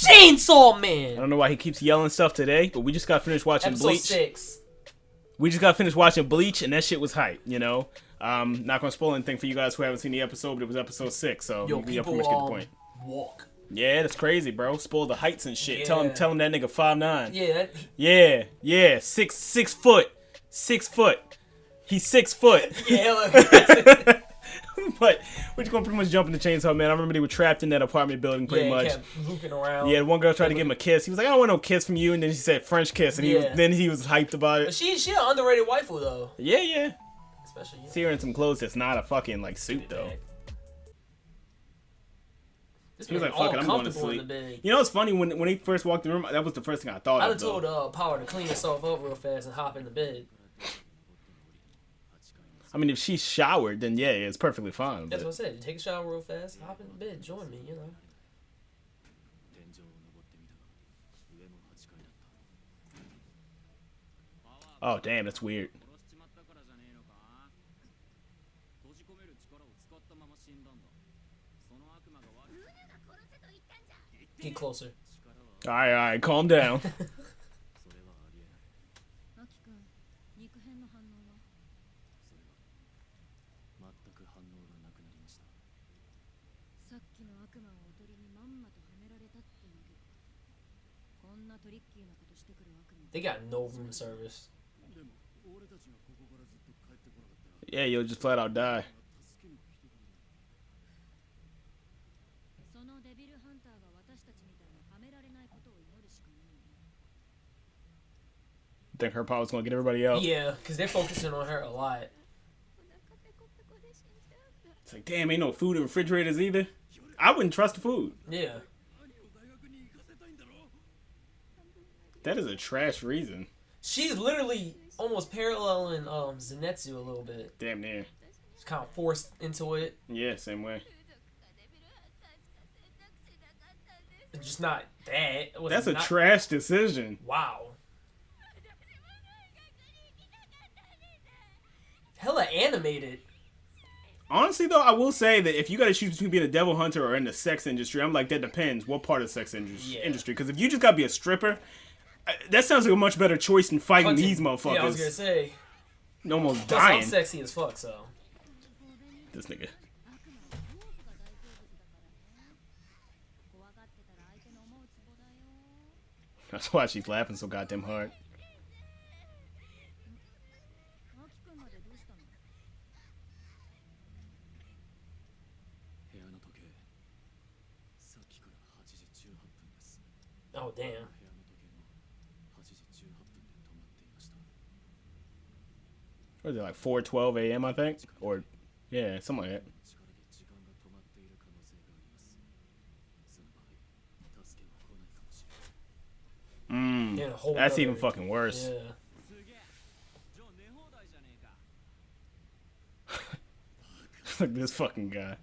Chainsawman! I don't know why he keeps yelling stuff today, but we just got finished watching Episode Bleach. 6. We just got finished watching Bleach, and that shit was hype, you know? Not gonna spoil anything for you guys who haven't seen the episode, but it was episode 6, so you pretty much get the point. Walk. Yeah, that's crazy, bro. Spoil the heights and shit. Yeah. Tell him that nigga 5'9". Yeah. Yeah. 6 foot. 6 foot. He's 6 foot. Yeah, But we're just gonna pretty much jump into Chainsaw Man. I remember they were trapped in that apartment building pretty much. Kept looping around. Yeah, one girl tried to give him a kiss. He was like, I don't want no kiss from you, and then she said French kiss, and he was hyped about it. But she an underrated waifu though. Yeah. Especially see her in some clothes that's not a fucking like suit though. He was like, fuck it, I'm going to sleep. You know, it's funny, when he first walked in the room, that was the first thing I thought of. I'd have told Power to clean herself up real fast and hop in the bed. I mean, if she showered, then yeah, it's perfectly fine. That's what I said. Take a shower real fast, hop in the bed, join me, you know. Oh, damn, that's weird. Get closer. Alright, calm down. They got no room service. Yeah, you'll just flat out die. Think her power's gonna get everybody out? Yeah, because they're focusing on her a lot. It's like, damn, ain't no food in refrigerators either. I wouldn't trust the food. Yeah. That is a trash reason. She's literally almost paralleling Zenitsu a little bit. Damn near. She's kind of forced into it. Yeah, same way. It's just not that. That's a trash decision. Wow. Hella animated. Honestly, though, I will say that if you got to choose between being a devil hunter or in the sex industry, I'm like, that depends what part of the sex industry. Because if you just got to be a stripper, that sounds like a much better choice than fighting these motherfuckers. Yeah, I was going to say. Almost dying. I'm sexy as fuck, so. This nigga. That's why she's laughing so goddamn hard. Oh, damn. What is it, like 4:12 a.m., I think? Or, yeah, something like that. That's even fucking worse. Yeah. Look at this fucking guy.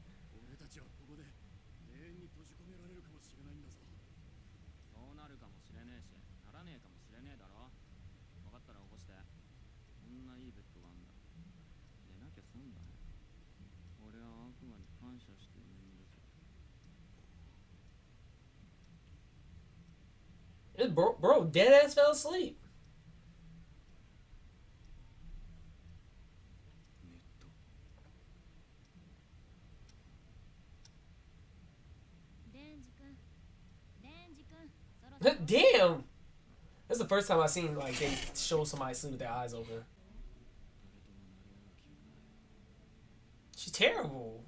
Bro, dead ass fell asleep. Damn! That's the first time I've seen like they show somebody sleep with their eyes open. She's terrible.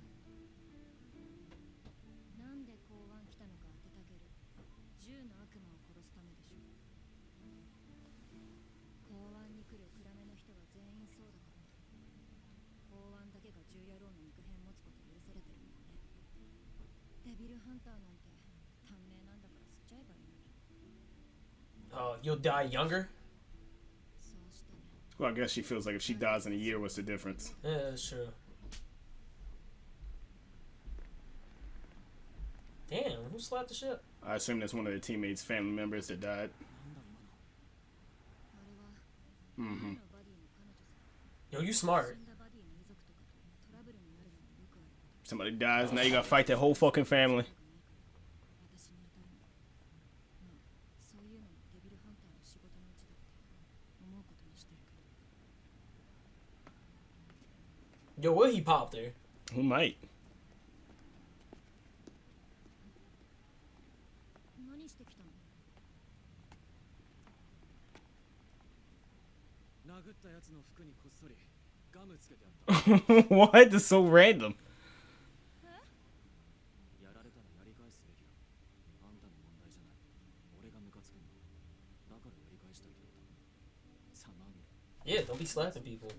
You'll die younger? Well, I guess she feels like if she dies in a year, what's the difference? Yeah, that's true. Damn, who slapped the shit? I assume that's one of their teammates' family members that died. Mm-hmm. Yo, you smart. Somebody dies, now you gotta fight that whole fucking family. Yo, what he popped there? Who might? What? This is so random. Yeah, don't be slapping people.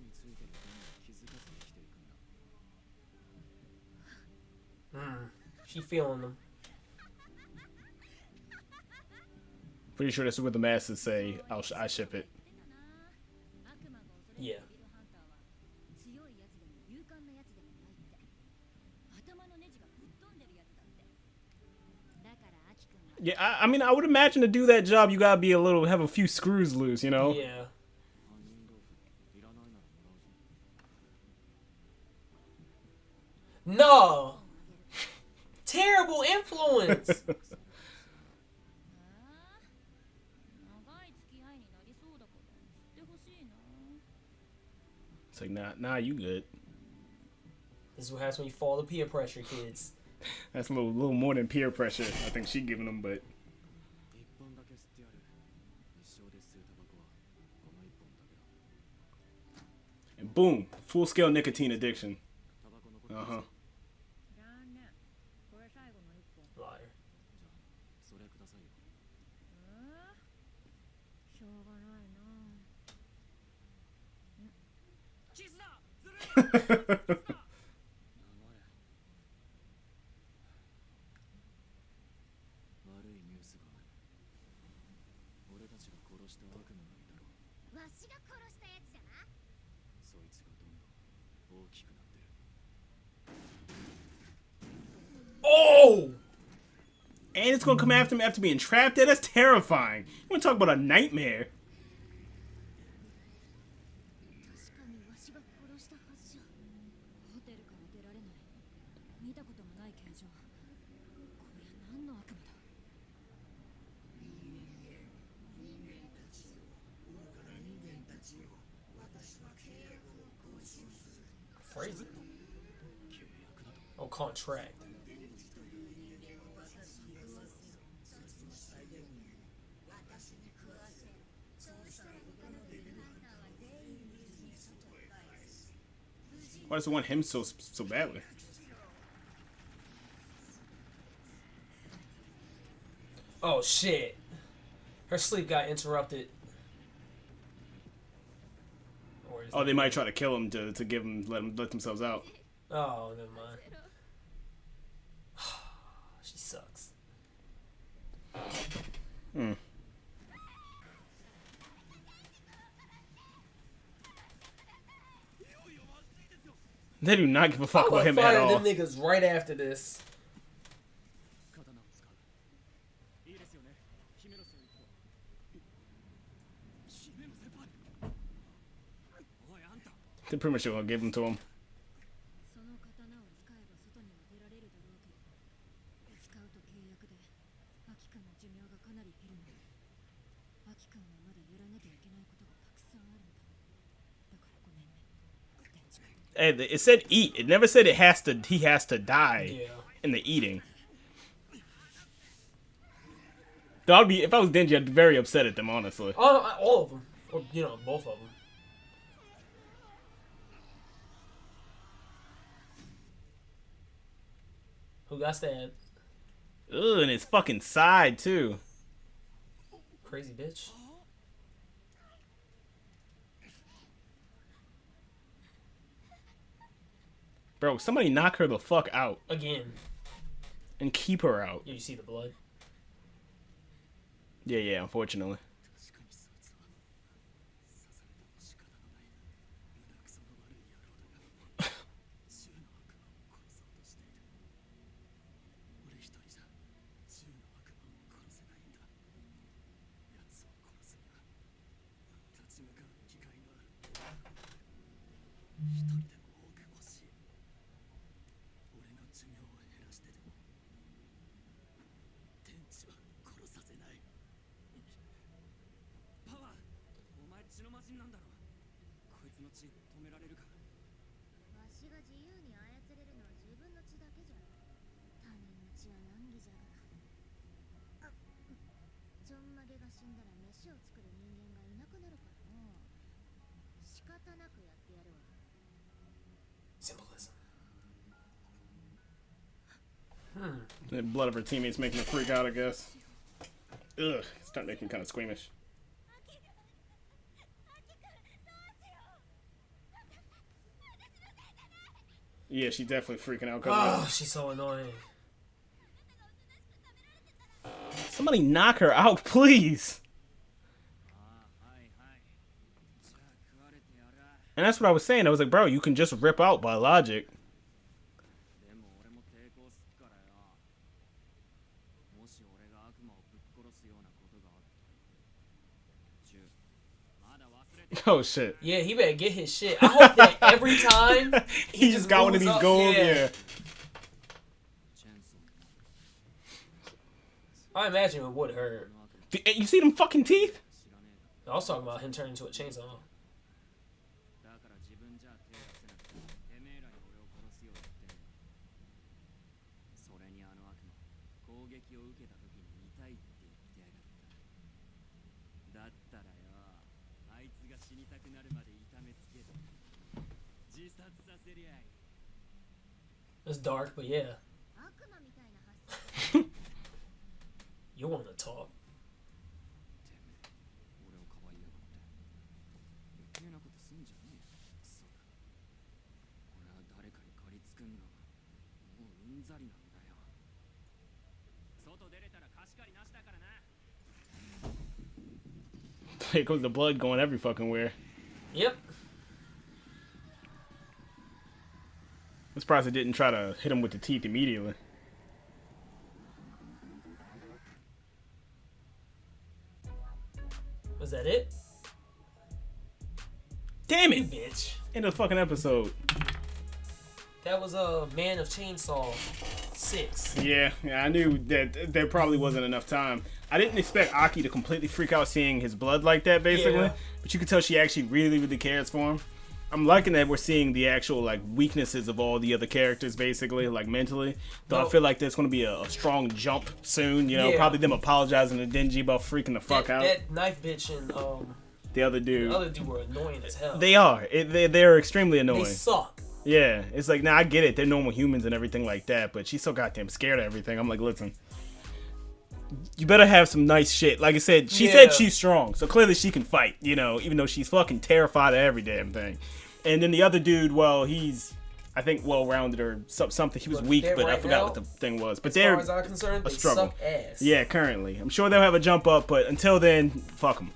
She feeling them. Pretty sure that's what the masses say. I ship it. Yeah. Yeah, I mean, I would imagine to do that job, you gotta be have a few screws loose, you know? Yeah. No! Terrible influence! It's like, nah, you good. This is what happens when you fall to peer pressure, kids. That's a little more than peer pressure. I think she giving them, but and boom, full scale nicotine addiction. Uh-huh. Liar. Oh! And it's gonna come after him after being trapped there? That's terrifying. You wanna talk about a nightmare? Crazy. Oh, contract. Why does it want him so badly? Oh, shit. Her sleep got interrupted. Oh, they might try to kill him to let themselves out. Oh, never mind. She sucks. They do not give a fuck about him at fire all. them niggas right after this. They're pretty much gonna give them to him. Hey, it said eat. It never said he has to die in the eating. Though I'd be, if I was Denji, I'd be very upset at them, honestly. All of them. Or, both of them. Who got stabbed? Ugh, and his fucking side, too. Crazy bitch. Bro, somebody knock her the fuck out. Again. And keep her out. Yeah, you see the blood? Yeah, unfortunately. Symbolism. The blood of her teammates making her freak out, I guess. Ugh, start making kind of squeamish. Yeah, she's definitely freaking out. Oh, she's so annoying. Somebody knock her out, please. And that's what I was saying. I was like, bro, you can just rip out by logic. Oh shit. Yeah, he better get his shit. I hope that every time he just got one of these goals. Yeah. I imagine it would hurt. You see them fucking teeth? I was talking about him turning into a chainsaw. It's dark, but yeah. You want to talk. Here goes the blood going every fucking where. Yep. I'm surprised it didn't try to hit him with the teeth immediately. Was that it? Damn You it! bitch. End of the fucking episode. That was a Man of Chainsaw 6. Yeah, I knew that there probably wasn't enough time. I didn't expect Aki to completely freak out seeing his blood like that, basically. Yeah. But you could tell she actually really, really cares for him. I'm liking that we're seeing the actual like weaknesses of all the other characters, basically, like mentally. Though I feel like there's going to be a strong jump soon. You know, Yeah. probably them apologizing to Denji about freaking the fuck out. That knife bitch and The other dude. the other dude were annoying as hell. They are. They're extremely annoying. They suck. Yeah, it's like, nah, I get it. They're normal humans and everything like that, but she's so goddamn scared of everything. I'm like, listen, you better have some nice shit. Like I said, she said she's strong, so clearly she can fight, you know, even though she's fucking terrified of every damn thing. And then the other dude, well, he's, I think, well-rounded or something. He was weak, but I forgot what the thing was. But as far as I'm concerned, they struggle. suck ass. Yeah, currently. I'm sure they'll have a jump up, but until then, fuck them.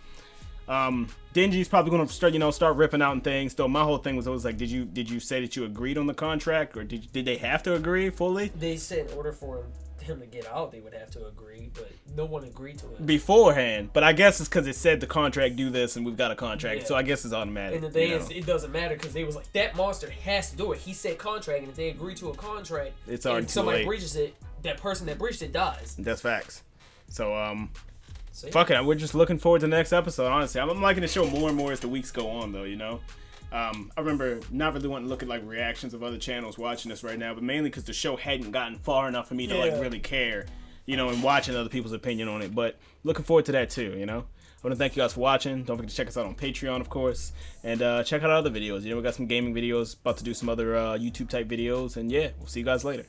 Denji's probably gonna start ripping out and things. Though my whole thing was always like, did you say that you agreed on the contract, or did they have to agree fully? They said in order for him to get out, they would have to agree, but no one agreed to it beforehand. But I guess it's because it said the contract do this, and we've got a contract, so I guess it's automatic. And the thing is, it doesn't matter because they was like, that monster has to do it. He said contract, and if they agree to a contract, it's already and too somebody late. breaches it, that person that breached it dies. That's facts. So fuck it. We're just looking forward to the next episode, honestly. I'm liking the show more and more as the weeks go on, though, you know? I remember not really wanting to look at, like, reactions of other channels watching this right now, but mainly because the show hadn't gotten far enough for me to, like, really care, you know, and watching other people's opinion on it. But looking forward to that, too, you know? I want to thank you guys for watching. Don't forget to check us out on Patreon, of course. And check out our other videos. You know, we got some gaming videos, about to do some other YouTube-type videos. And, yeah, we'll see you guys later.